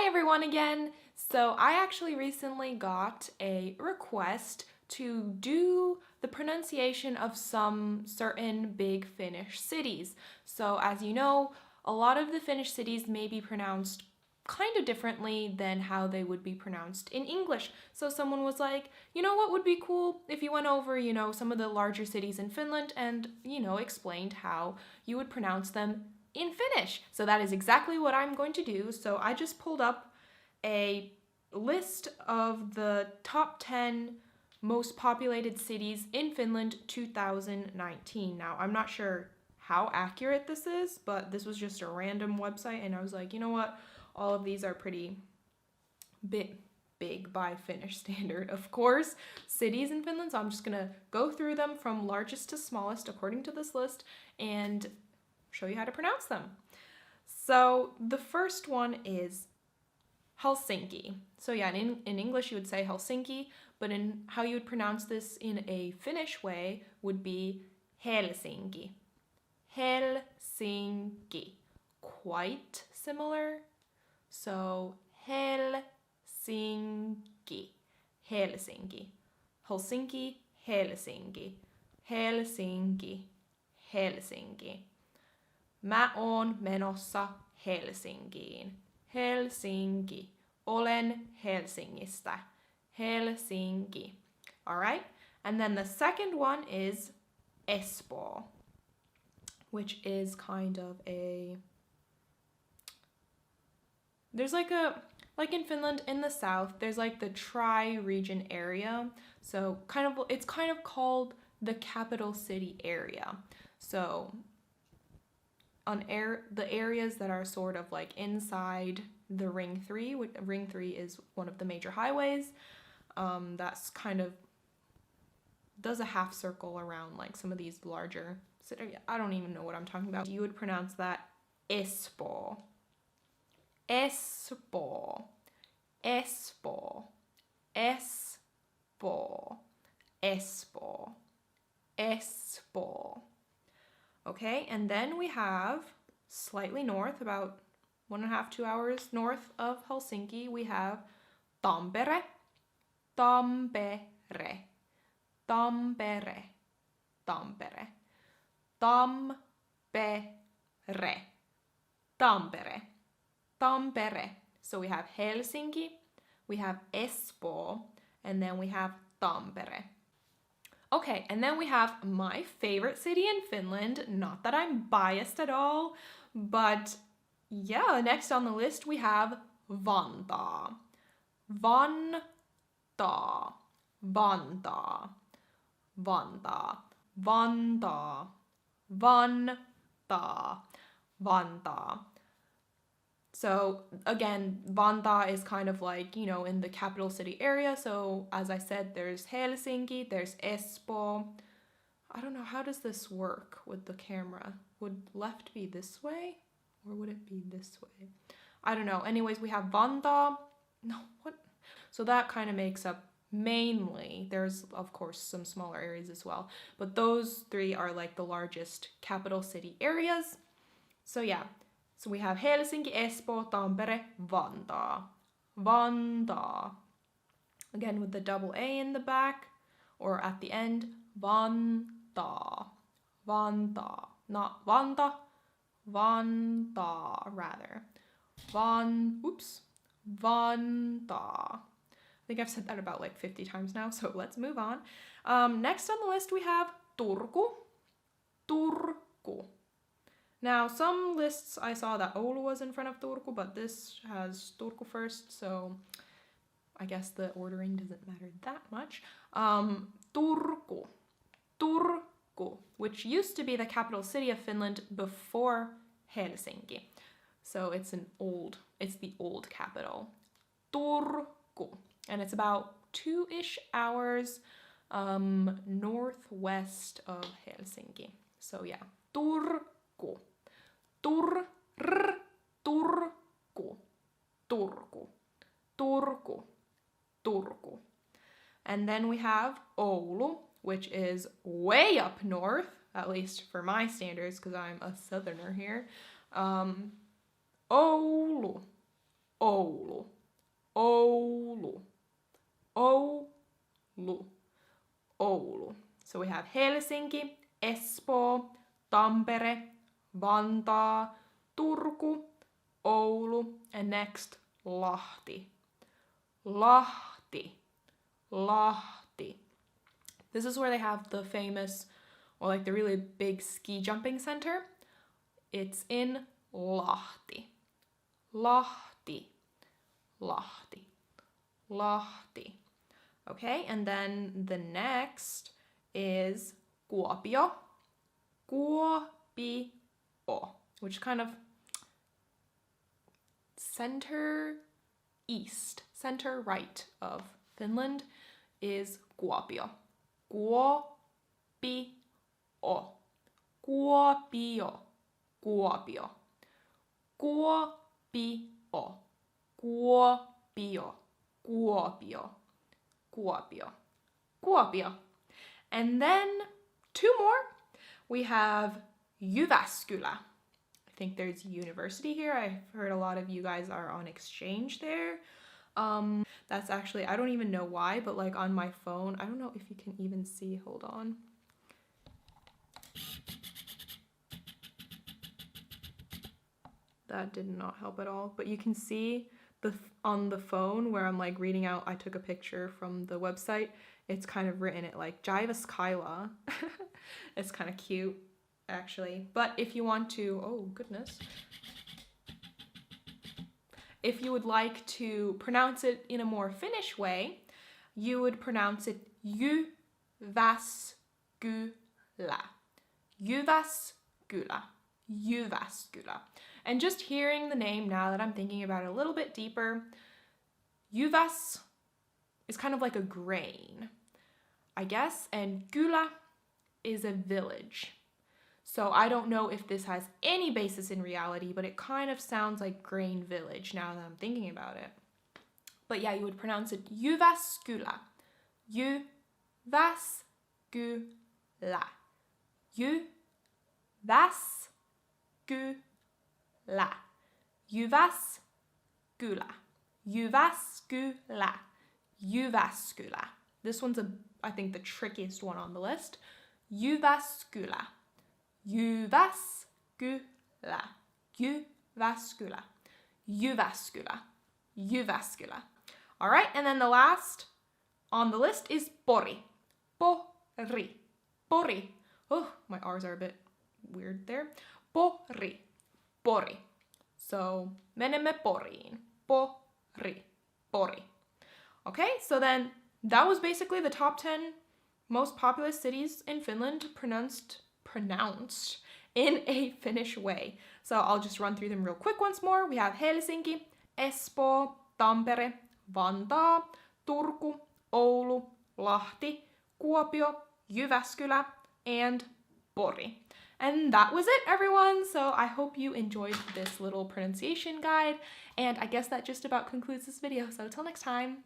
everyone again. So I actually recently got a request to do the pronunciation of some certain big Finnish cities. So as you know, a lot of the Finnish cities may be pronounced kind of differently than how they would be pronounced in English. So someone was like, you know what would be cool if you went over, some of the larger cities in Finland and, explained how you would pronounce them in Finnish. So that is exactly what I'm going to do. So I just pulled up a list of the top 10 most populated cities in Finland 2019. Now, I'm not sure how accurate this is, but this was just a random website and I was like, you know what? All of these are pretty big by Finnish standard, of course, cities in Finland. So I'm just gonna go through them from largest to smallest according to this list and show you how to pronounce them. So the first one is Helsinki. So yeah, in English you would say Helsinki, but in how you would pronounce this in a Finnish way would be Helsinki. Helsinki. Quite similar. So Helsinki. Helsinki. Helsinki, Helsinki. Helsinki. Helsinki. Mä oon menossa Helsinkiin. Helsinki. Olen Helsingistä. Helsinki. All right? And then the second one is Espoo, which is kind of there's like in Finland in the south, there's like the tri-region area. So it's kind of called the capital city area. So the areas that are sort of like inside the Ring 3, Ring 3 is one of the major highways. That's kind of does a half circle around like some of these larger cities. I don't even know what I'm talking about. You would pronounce that Espoo. Espoo. Espoo. Espoo. Espoo. Espoo. Okay, and then we have slightly north, about 1.5 to 2 hours north of Helsinki, we have Tampere. Tampere. Tampere. Tampere. Tampere. Tampere. Tampere. So we have Helsinki, we have Espoo, and then we have Tampere. Okay, and then we have my favorite city in Finland. Not that I'm biased at all, but yeah, next on the list we have Vantaa. Vantaa. Vantaa. Vantaa. Vantaa. Vantaa. Vantaa. So again, Vantaa is kind of like, in the capital city area. So as I said, there's Helsinki, there's Espoo. I don't know, how does this work with the camera? Would left be this way? Or would it be this way? I don't know. Anyways, we have Vantaa. No, what? So that kind of makes up mainly, there's of course some smaller areas as well, but those three are like the largest capital city areas. So yeah. So we have Helsinki, Espoo, Tampere, Vantaa. Vantaa. Again with the double A in the back or at the end. Vantaa. Vantaa. Not Vanta. Vantaa rather. Vantaa. I think I've said that about like 50 times now, so let's move on. Next on the list we have Turku. Turku. Now, some lists I saw that Oulu was in front of Turku, but this has Turku first, so I guess the ordering doesn't matter that much. Turku. Turku, which used to be the capital city of Finland before Helsinki. So it's the old capital. Turku. And it's about 2-ish hours northwest of Helsinki. So yeah, Turku. Turku. Turku. Turku. Turku. And then we have Oulu, which is way up north, at least for my standards, because I'm a southerner here. Oulu. Oulu, Oulu, Oulu, Oulu. So we have Helsinki, Espoo, Tampere, Vantaa, Turku, Oulu, and next Lahti. Lahti, Lahti. This is where they have the famous, or like the really big ski jumping center. It's in Lahti. Lahti, Lahti, Lahti. Okay, and then the next is Kuopio. Kuopio, which kind of center east, center right of Finland is Kuopio. Kuopio, Kuopio, Kuopio, Kuopio, Kuopio, Kuopio, Kuopio, Kuopio. And then 2 more. We have Jyväskylä. I think there's university here. I've heard a lot of you guys are on exchange there. That's actually, I don't even know why, but like on my phone, I don't know if you can even see, hold on. That did not help at all, but you can see on the phone where I'm like reading out, I took a picture from the website. It's kind of written it like Jyväskylä. It's kind of cute, actually. But if you want to, oh goodness. If you would like to pronounce it in a more Finnish way, you would pronounce it Jyväskylä. Jyväskylä. Jyväskylä. And just hearing the name now that I'm thinking about it a little bit deeper, Jyväs is kind of like a grain, I guess, and kylä is a village. So I don't know if this has any basis in reality, but it kind of sounds like grain village now that I'm thinking about it. But yeah, you would pronounce it Jyväskylä. Jyväskylä. Jyväskylä. Jyväskylä. Jyväskylä. Jyväskylä. This one's I think the trickiest one on the list. Jyväskylä. Jyväskylä. Jyväskylä. Jyväskylä. Jyväskylä. All right, and then the last on the list is Boori. Boori. Boori. Oh, my R's are a bit weird there. Boori. Boori. So, menemme Booriin. Boori. Boori. Okay, so then that was basically the top 10 most populous cities in Finland pronounced in a Finnish way. So I'll just run through them real quick once more. We have Helsinki, Espoo, Tampere, Vantaa, Turku, Oulu, Lahti, Kuopio, Jyväskylä, and Boori. And that was it, everyone. So I hope you enjoyed this little pronunciation guide. And I guess that just about concludes this video. So till next time.